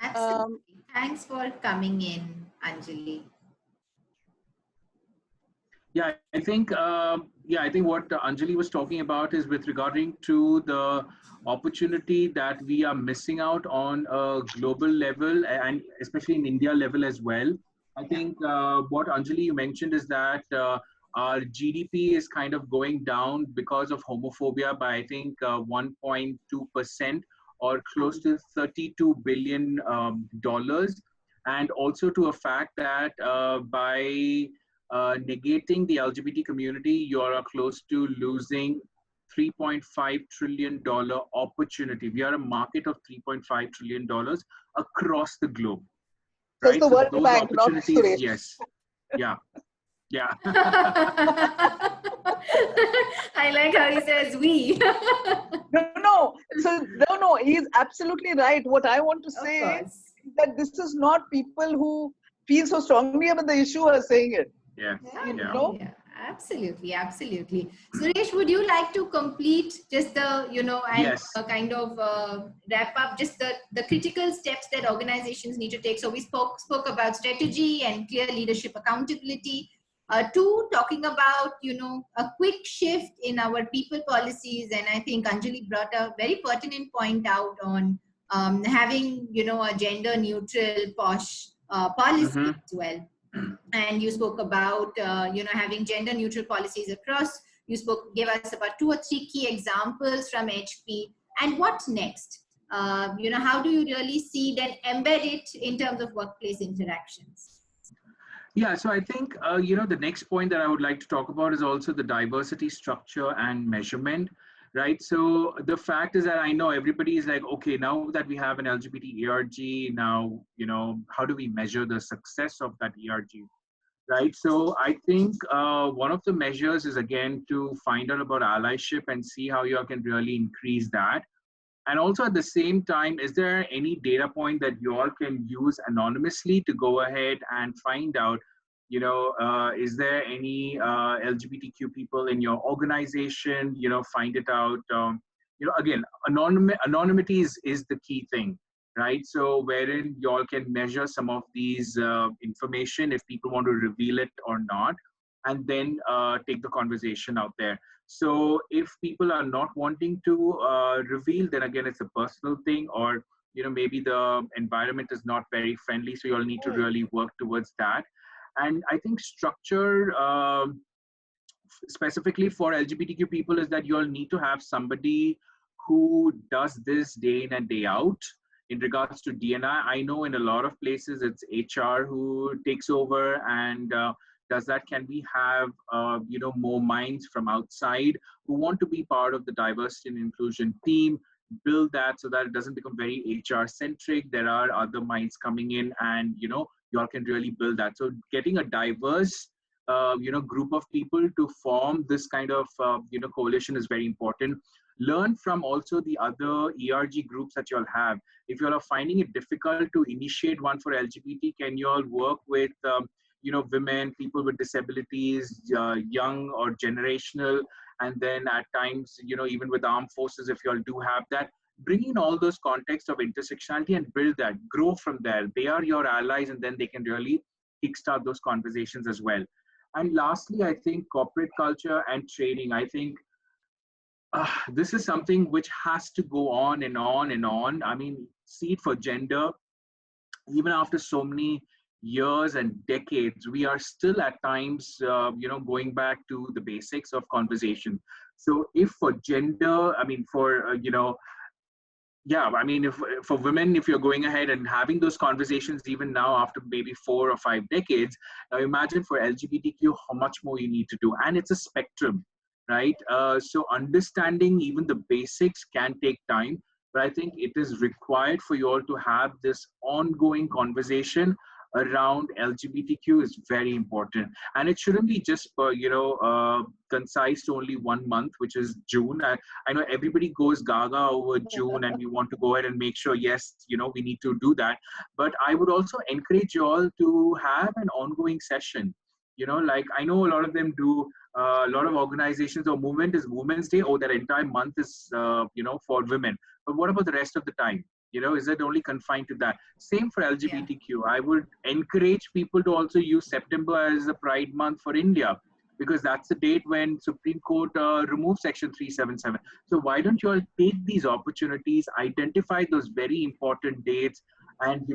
Absolutely. Thanks for coming in, Anjali. Yeah, I think what Anjali was talking about is with regarding to the opportunity that we are missing out on a global level, and especially in India level as well. I think what Anjali you mentioned is that our GDP is kind of going down because of homophobia by, I think, 1.2%, or close to $32 billion, and also to a fact that by negating the LGBT community, you are close to losing $3.5 trillion opportunity. We are a market of $3.5 trillion across the globe. Right? So those Bank, opportunities, yes. Yeah. I like how he says we. No, he's absolutely right. What I want to say is that this is not people who feel so strongly about the issue are saying it. Yeah. Absolutely. Suresh, would you like to complete just the, kind of wrap up just the critical steps that organizations need to take? So we spoke about strategy and clear leadership accountability. 2, talking about, a quick shift in our people policies. And I think Anjali brought a very pertinent point out on having, a gender neutral POSH policy as well. And you spoke about, having gender neutral policies across. You gave us about 2 or 3 key examples from HP. And what next? How do you really see that embed it in terms of workplace interactions? Yeah, so I think, the next point that I would like to talk about is also the diversity structure and measurement, right? So the fact is that I know everybody is like, okay, now that we have an LGBT ERG, now, how do we measure the success of that ERG, right? So I think one of the measures is, again, to find out about allyship and see how you can really increase that. And also at the same time, is there any data point that you all can use anonymously to go ahead and find out, is there any LGBTQ people in your organization, find it out. Again, anonymity is the key thing, right? So wherein you all can measure some of these information if people want to reveal it or not, and then take the conversation out there. So if people are not wanting to reveal, then again, it's a personal thing, or maybe the environment is not very friendly. So you'll need to really work towards that. And I think structure specifically for LGBTQ people is that you'll need to have somebody who does this day in and day out. In regards to DNI, I know in a lot of places it's HR who takes over and does that. Can we have more minds from outside who want to be part of the diversity and inclusion team, build that so that it doesn't become very HR centric? There are other minds coming in, and you all can really build that. So getting a diverse group of people to form this kind of coalition is very important. Learn from also the other ERG groups that you all have. If you all are finding it difficult to initiate one for LGBT, can you all work with women, people with disabilities, young or generational, and then at times even with armed forces, if you all do have that, bring in all those contexts of intersectionality and build that, grow from there. They are your allies, and then they can really kickstart those conversations as well. And lastly, I think corporate culture and training. I think this is something which has to go on and on and on. I mean, see it for gender, even after so many years and decades, we are still at times, going back to the basics of conversation. So if for gender, I mean, for, if for women, if you're going ahead and having those conversations even now after maybe 4 or 5 decades, now imagine for LGBTQ how much more you need to do. And it's a spectrum, right? So understanding even the basics can take time, but I think it is required for you all to have this ongoing conversation around LGBTQ is very important. And it shouldn't be just concise to only 1 month, which is June. I know everybody goes gaga over June and we want to go ahead and make sure, yes, we need to do that. But I would also encourage you all to have an ongoing session. Like I know a lot of them do, a lot of organizations or movement is Women's Day. Oh, that entire month is, for women. But what about the rest of the time? Is it only confined to that? Same for LGBTQ. Yeah. I would encourage people to also use September as a Pride month for India, because that's the date when Supreme Court removed Section 377. So why don't you all take these opportunities, identify those very important dates, and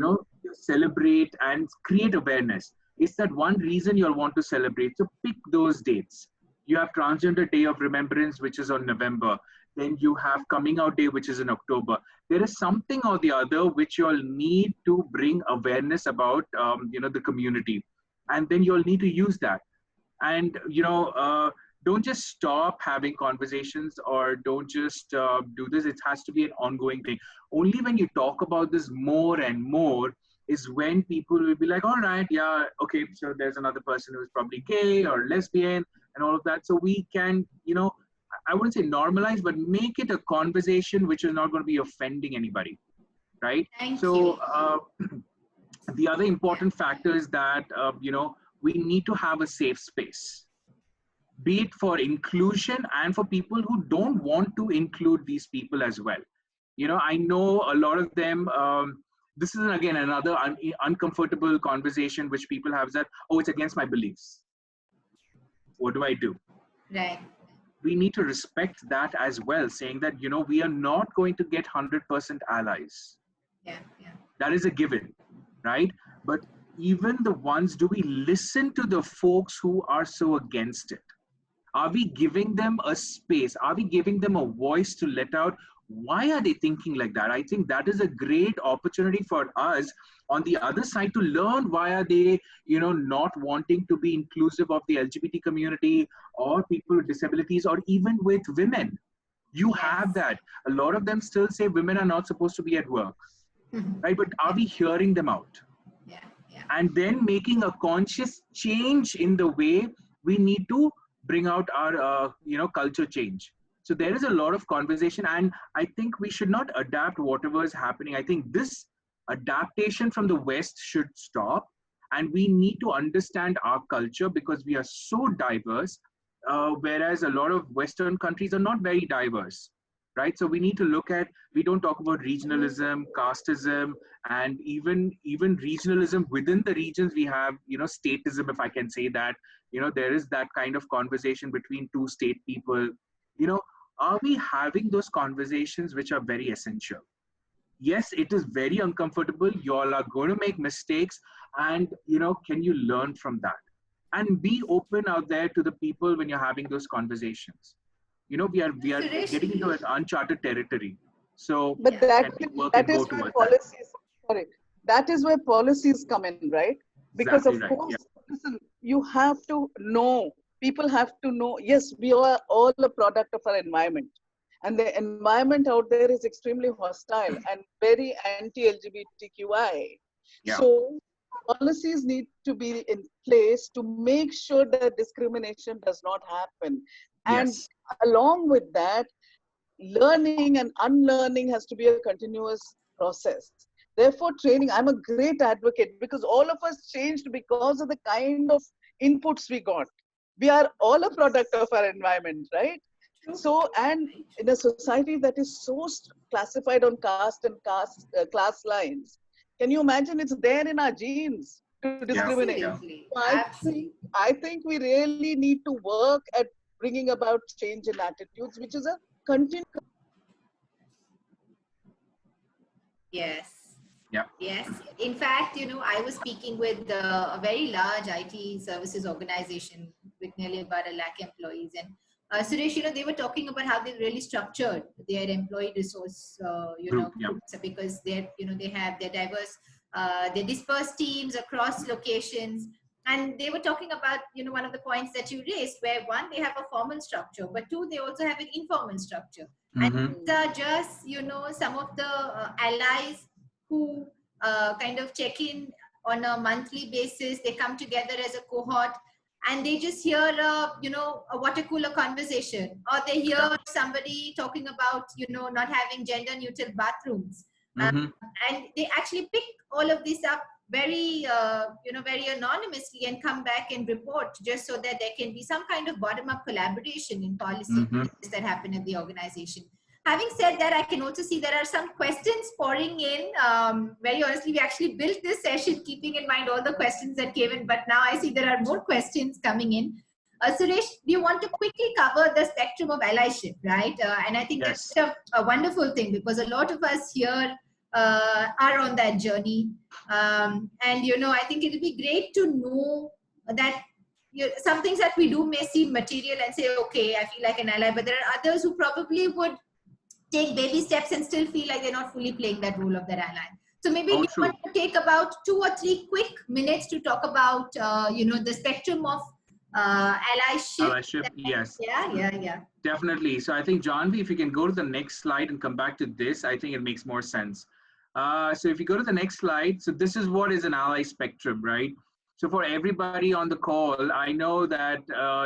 celebrate and create awareness. It's that one reason you'll want to celebrate. So pick those dates. You have Transgender Day of Remembrance, which is on November. Then you have Coming Out Day, which is in October. There is something or the other which you'll need to bring awareness about, the community. And then you'll need to use that. And, don't just stop having conversations or don't just do this. It has to be an ongoing thing. Only when you talk about this more and more is when people will be like, all right, yeah, okay, so there's another person who's probably gay or lesbian and all of that. So we can, I wouldn't say normalize, but make it a conversation which is not going to be offending anybody, right? Thank you. You. The other important factor is that, we need to have a safe space, be it for inclusion and for people who don't want to include these people as well. I know a lot of them, this is again another uncomfortable conversation which people have, that, oh, it's against my beliefs. What do I do? Right. We need to respect that as well, saying that, we are not going to get 100% allies. Yeah. That is a given, right? But even the ones, do we listen to the folks who are so against it? Are we giving them a space? Are we giving them a voice to let out Why are they thinking like that? I think that is a great opportunity for us on the other side to learn why are they, not wanting to be inclusive of the LGBT community or people with disabilities or even with women. You have Yes. that. A lot of them still say women are not supposed to be at work, right? But are we hearing them out? Yeah. Yeah. And then making a conscious change in the way we need to bring out our culture change. So there is a lot of conversation, and I think we should not adapt whatever is happening. I think this adaptation from the west should stop, and we need to understand our culture because we are so diverse, whereas a lot of western countries are not very diverse, right? So we need to look at, we don't talk about regionalism, casteism, and even regionalism within the regions. We have statism, if I can say that. There is that kind of conversation between two state people. you know are we having those conversations which are very essential? Yes, it is very uncomfortable. You all are going to make mistakes, and can you learn from that and be open out there to the people when you're having those conversations? We are Suresh, getting into an uncharted territory. So But yeah. can we work and that go is where towards that? policies, sorry, that is where policies come in, right? Because Exactly of right. course, Yeah. listen, you have to know, people have to know, yes, we are all a product of our environment. And the environment out there is extremely hostile and very anti-LGBTQI. Yeah. So policies need to be in place to make sure that discrimination does not happen. And Yes. along with that, learning and unlearning has to be a continuous process. Therefore, training, I'm a great advocate because all of us changed because of the kind of inputs we got. We are all a product of our environment, right? True. So, and in a society that is so classified on caste and class lines, can you imagine it's there in our genes to Yeah. discriminate? Yeah. Absolutely. So Absolutely. I think we really need to work at bringing about change in attitudes, which is a continuous. Yes. Yeah. Yes. In fact, I was speaking with a very large IT services organization with nearly about 1 lakh employees. And Suresh, they were talking about how they really structured their employee resource, Group. Yeah. groups because they have their diverse, they disperse teams across locations. And they were talking about, one of the points that you raised, where one, they have a formal structure, but two, they also have an informal structure. And Mm-hmm. these are just, some of the allies who kind of check in on a monthly basis. They come together as a cohort and they just hear a water cooler conversation, or they hear Yeah. somebody talking about not having gender neutral bathrooms. Mm-hmm. And they actually pick all of this up very very anonymously and come back and report, just so that there can be some kind of bottom up collaboration in policy Mm-hmm. that happen at the organization. Having said that, I can also see there are some questions pouring in. Very honestly, we actually built this session keeping in mind all the questions that came in, but now I see there are more questions coming in. Suresh, do you want to quickly cover the spectrum of allyship, right? And I think Yes. that's a wonderful thing, because a lot of us here are on that journey. And, I think it'll be great to know that some things that we do may seem material and say, okay, I feel like an ally, but there are others who probably would take baby steps and still feel like they're not fully playing that role of their ally. So maybe All we true. want to take about 2 or 3 quick minutes to talk about, the spectrum of allyship. Allyship. Yes. Yeah. Definitely. So I think, Janvi, if you can go to the next slide and come back to this, I think it makes more sense. So if you go to the next slide, so this is what is an ally spectrum, right? So for everybody on the call, I know that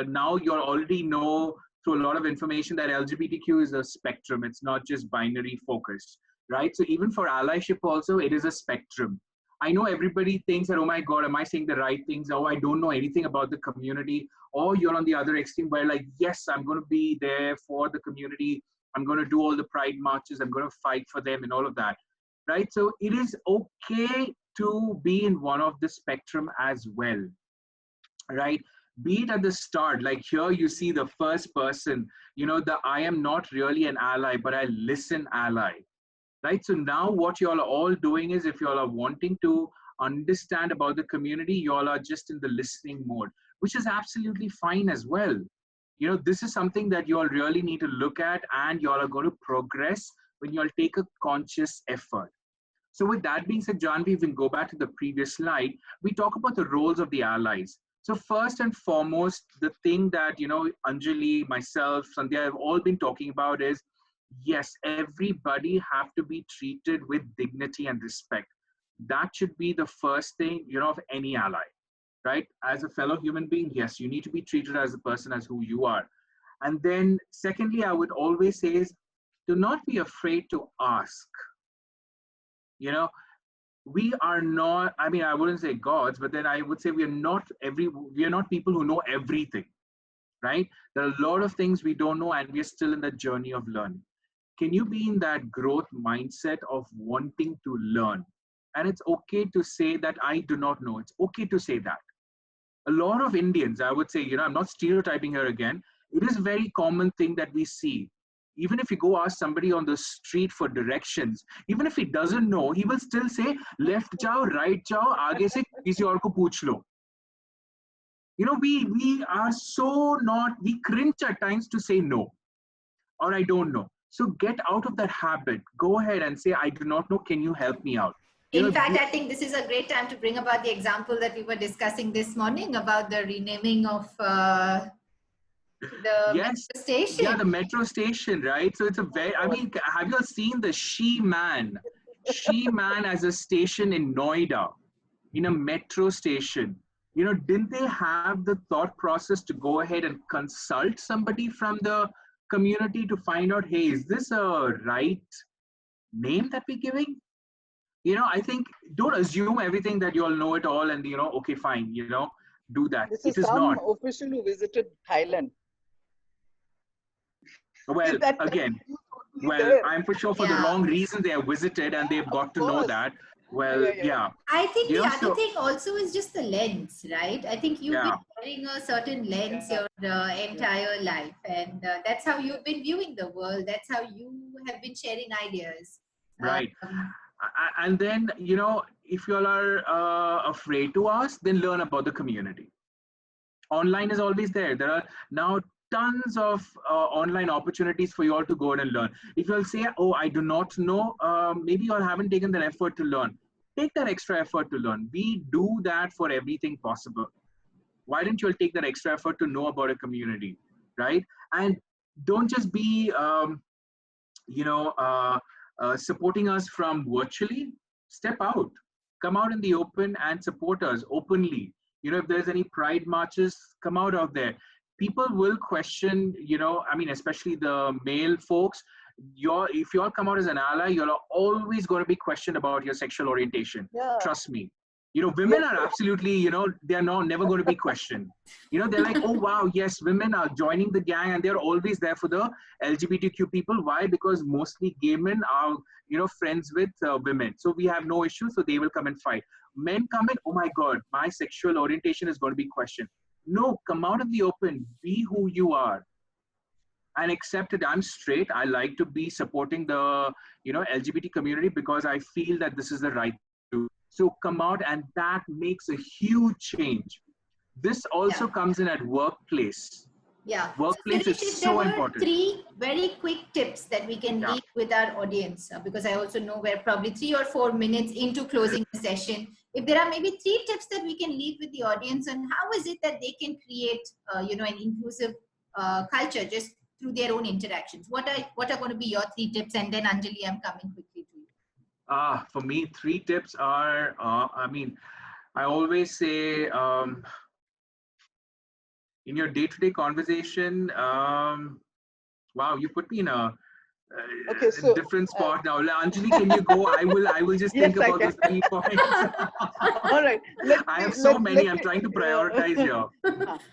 now you already know through a lot of information that LGBTQ is a spectrum. It's not just binary focused, right? So even for allyship also, it is a spectrum. I know everybody thinks that, oh my God, am I saying the right things? Oh, I don't know anything about the community. Or you're on the other extreme where like, yes, I'm going to be there for the community. I'm going to do all the pride marches. I'm going to fight for them and all of that, right? So it is okay to be in one of the spectrum as well, right? Be it at the start, like here you see the first person, the I am not really an ally, but I listen ally, right? So now what you all are all doing is, if you all are wanting to understand about the community, you all are just in the listening mode, which is absolutely fine as well. This is something that you all really need to look at, and you all are going to progress when you'll take a conscious effort. So with that being said, Janvi, if we can go back to the previous slide, we talk about the roles of the allies. So first and foremost, the thing that, Anjali, myself, Sandhya have all been talking about is, yes, everybody have to be treated with dignity and respect. That should be the first thing, of any ally, right? As a fellow human being, yes, you need to be treated as a person, as who you are. And then secondly, I would always say is, do not be afraid to ask. We are not, I wouldn't say gods, but then I would say we are not people who know everything, right? There are a lot of things we don't know, and we are still in the journey of learning. Can you be in that growth mindset of wanting to learn? And it's okay to say that I do not know. It's okay to say that. A lot of Indians, I would say, I'm not stereotyping here again. It is a very common thing that we see. Even if you go ask somebody on the street for directions, even if he doesn't know, he will still say, left jao, right jao, aage se kisi aur ko pooch lo. We are so not, we cringe at times to say no, or I don't know. So get out of that habit. Go ahead and say, I do not know, can you help me out? In fact, I think this is a great time to bring about the example that we were discussing this morning about the renaming of the metro station. Yeah, the metro station, right? So it's a very, have you all seen the She-Man? She-Man as a station in Noida, in a metro station. Didn't they have the thought process to go ahead and consult somebody from the community to find out, hey, is this a right name that we're giving? I think don't assume everything that you all know it all and, okay, fine, do that. This is some official who visited Thailand. Well, again, I'm for sure for the wrong reason they have visited and they've got to know that. Well, yeah. I think the other thing also is just the lens, right? I think you've been wearing a certain lens your entire life, and that's how you've been viewing the world. That's how you have been sharing ideas. Right. And then, if you all are afraid to ask, then learn about the community. Online is always there. There are now tons of online opportunities for you all to go and learn. If you all say, oh, I do not know, maybe you all haven't taken the effort to learn. Take that extra effort to learn. We do that for everything possible. Why don't you all take that extra effort to know about a community, right? And don't just be, supporting us from virtually. Step out, come out in the open and support us openly. If there's any pride marches, come out there. People will question, especially the male folks. If you all come out as an ally, you're always going to be questioned about your sexual orientation. Yeah. Trust me. Women are absolutely, they are never going to be questioned. They're like, oh, wow, yes, women are joining the gang and they're always there for the LGBTQ people. Why? Because mostly gay men are, friends with women. So we have no issue. So they will come and fight. Men come in, oh my God, my sexual orientation is going to be questioned. No, come out in the open, be who you are. And accept it. I'm straight. I like to be supporting the, LGBT community because I feel that this is the right thing. So come out, and that makes a huge change. This also comes in at workplace. Yeah. Workplace is so important. 3 very quick tips that we can leave with our audience, because I also know we're probably 3 or 4 minutes into closing the session. If there are maybe 3 tips that we can leave with the audience on how is it that they can create, an inclusive culture just through their own interactions. What are going to be your 3 tips? And then Anjali, I'm coming quickly to you. For me, 3 tips are, I always say, in your day-to-day conversation, wow, you put me in a different spot now. Anjali, can you go? I will just think about those 3 points. All right. I have so many. I'm trying to prioritize here.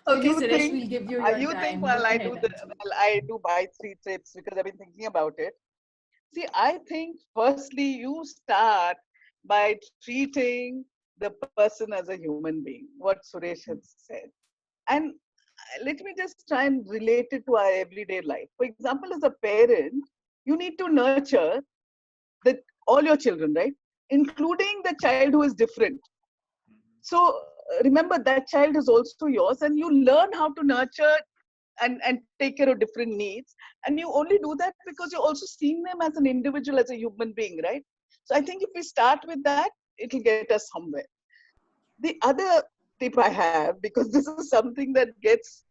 Okay, Suresh, we'll give you your you time. think while I do my 3 tips because I've been thinking about it. See, I think firstly you start by treating the person as a human being, what Suresh has said. And let me just try and relate it to our everyday life. For example, as a parent, you need to nurture all your children, right? Including the child who is different. So remember that child is also yours, and you learn how to nurture and take care of different needs. And you only do that because you're also seeing them as an individual, as a human being, right? So I think if we start with that, it'll get us somewhere. The other tip I have, because this is something that gets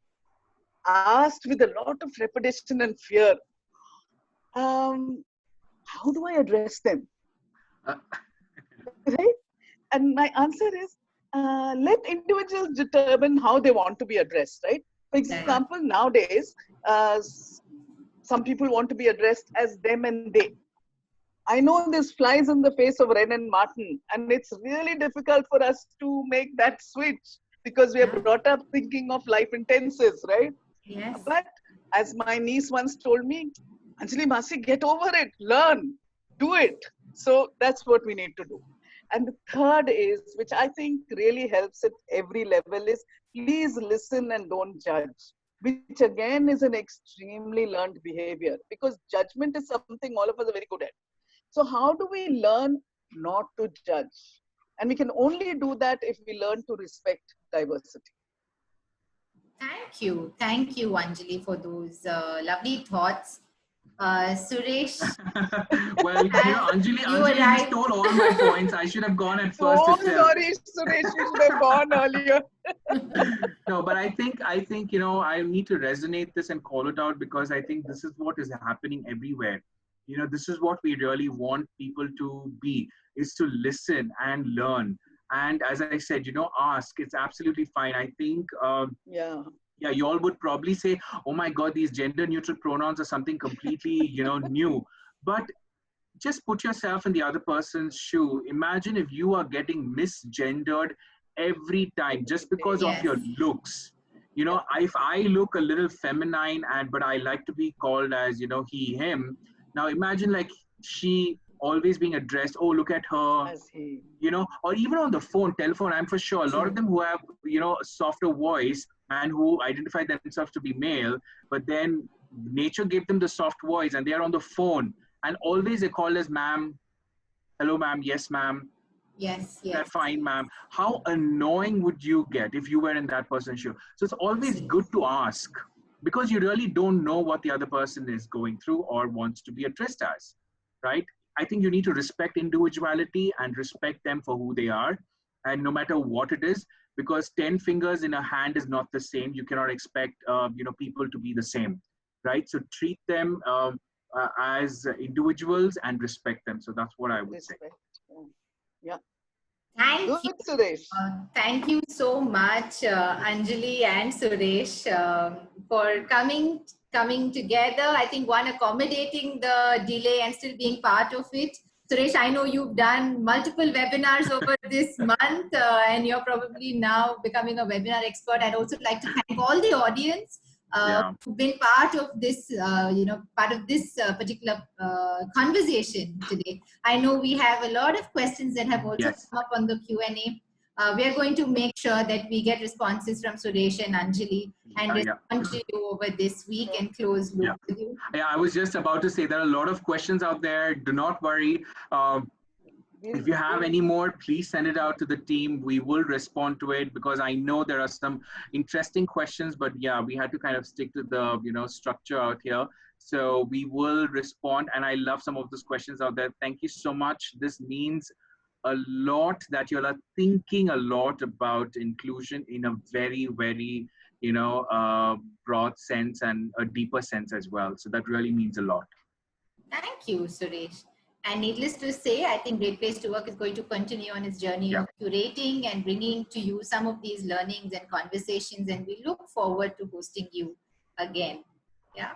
asked with a lot of trepidation and fear, how do I address them? Right? And my answer is, let individuals determine how they want to be addressed, right? For example, nowadays, some people want to be addressed as them and they. I know this flies in the face of Ren and Martin, and it's really difficult for us to make that switch because we are brought up thinking of life in tenses, right? Yes. But as my niece once told me, Anjali Masi, get over it, learn, do it. So that's what we need to do. And the third is, which I think really helps at every level, is please listen and don't judge, which again is an extremely learned behavior, because judgment is something all of us are very good at. So how do we learn not to judge? And we can only do that if we learn to respect diversity. Thank you, Anjali, for those lovely thoughts. Suresh, Well, Anjali just stole all my points. I should have gone at first. Oh, sorry, Suresh, you should have gone earlier. No, but I think I need to resonate this and call it out, because I think this is what is happening everywhere. This is what we really want people to be, is to listen and learn. And as I said, ask. It's absolutely fine. I think, yeah, you all would probably say, oh my God, these gender neutral pronouns are something completely, new. But just put yourself in the other person's shoe. Imagine if you are getting misgendered every time just because of your looks. If I look a little feminine but I like to be called as, he, him. Now imagine like she always being addressed, oh, look at her, or even on the telephone, I'm for sure a lot of them who have, a softer voice and who identify themselves to be male, but then nature gave them the soft voice and they are on the phone and always they call as ma'am, hello ma'am, yes ma'am. Yes. Fine, ma'am. How annoying would you get if you were in that person's shoe? So it's always good to ask, because you really don't know what the other person is going through or wants to be addressed as, right? I think you need to respect individuality and respect them for who they are. And no matter what it is, because 10 fingers in a hand is not the same. You cannot expect, people to be the same, right? So treat them as individuals and respect them. So that's what I would say. Yeah. Thank you. Suresh. Thank you so much, Anjali and Suresh, for coming together. I think one, accommodating the delay and still being part of it. Suresh, I know you've done multiple webinars over this month, and you're probably now becoming a webinar expert. I'd also like to thank all the audience who've been part of this, particular conversation today. I know we have a lot of questions that have also come up on the Q&A. We are going to make sure that we get responses from Suresh and Anjali and respond to you over this week and close loop with you. Yeah, I was just about to say there are a lot of questions out there. Do not worry. If you have any more, please send it out to the team. We will respond to it, because I know there are some interesting questions, but yeah, we had to kind of stick to the, structure out here. So we will respond. And I love some of those questions out there. Thank you so much. This means a lot that you are thinking a lot about inclusion in a very, very, broad sense and a deeper sense as well. So that really means a lot. Thank you, Suresh. And needless to say, I think Great Place to Work is going to continue on its journey of curating and bringing to you some of these learnings and conversations. And we look forward to hosting you again. Yeah.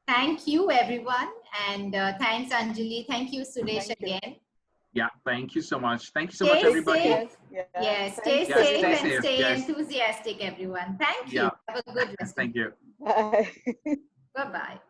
Thank you, everyone. And thanks, Anjali. Thank you, Suresh, again. Yeah, thank you so much. Thank you so much, everybody. Safe. Stay safe and stay enthusiastic, everyone. Thank you. Have a good rest. Thank you. Bye. Bye-bye.